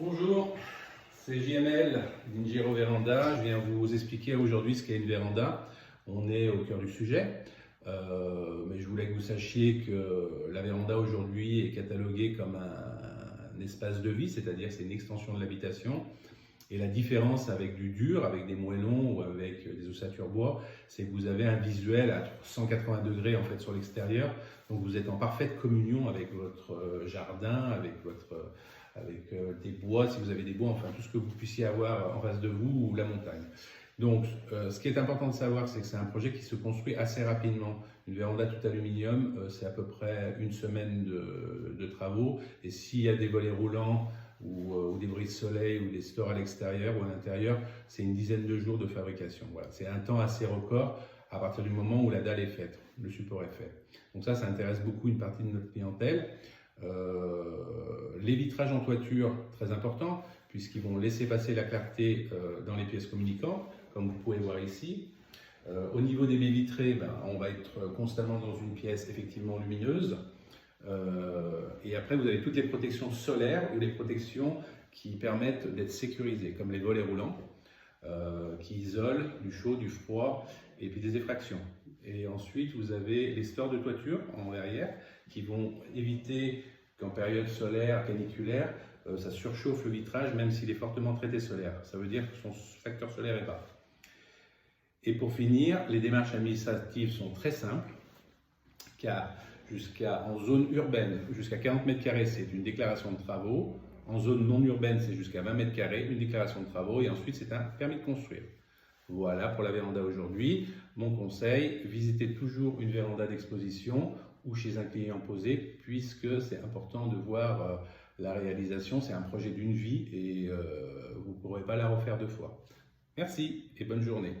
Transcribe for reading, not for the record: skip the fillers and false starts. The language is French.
Bonjour, c'est JML d'Ingiro Véranda. Je viens vous expliquer aujourd'hui ce qu'est une véranda. On est au cœur du sujet, mais je voulais que vous sachiez que la véranda aujourd'hui est cataloguée comme un espace de vie, c'est-à-dire c'est une extension de l'habitation. Et la différence avec du dur, avec des moellons ou avec des ossatures bois, c'est que vous avez un visuel à 180 degrés en fait sur l'extérieur. Donc vous êtes en parfaite communion avec votre jardin, avec des bois, si vous avez des bois, enfin tout ce que vous puissiez avoir en face de vous ou la montagne. Donc ce qui est important de savoir, c'est que c'est un projet qui se construit assez rapidement. Une véranda tout aluminium, c'est à peu près une semaine de travaux. Et s'il y a des volets roulants, ou des brise soleil ou des stores à l'extérieur ou à l'intérieur, c'est une dizaine de jours de fabrication. Voilà. C'est un temps assez record à partir du moment où la dalle est faite, le support est fait. Donc ça intéresse beaucoup une partie de notre clientèle. Les vitrages en toiture, très important, puisqu'ils vont laisser passer la clarté dans les pièces communicantes, comme vous pouvez voir ici. Au niveau des baies vitrées, on va être constamment dans une pièce effectivement lumineuse. Et après, vous avez toutes les protections solaires ou les protections qui permettent d'être sécurisées, comme les volets roulants, qui isolent du chaud, du froid et puis des effractions. Et ensuite, vous avez les stores de toiture en derrière qui vont éviter qu'en période solaire, caniculaire, ça surchauffe le vitrage même s'il est fortement traité solaire. Ça veut dire que son facteur solaire est bas. Et pour finir, les démarches administratives sont très simples, car en zone urbaine, jusqu'à 40 mètres carrés, c'est une déclaration de travaux. En zone non urbaine, c'est jusqu'à 20 mètres carrés, une déclaration de travaux. Et ensuite, c'est un permis de construire. Voilà pour la véranda aujourd'hui. Mon conseil, visitez toujours une véranda d'exposition ou chez un client posé, puisque c'est important de voir la réalisation. C'est un projet d'une vie et vous ne pourrez pas la refaire deux fois. Merci et bonne journée.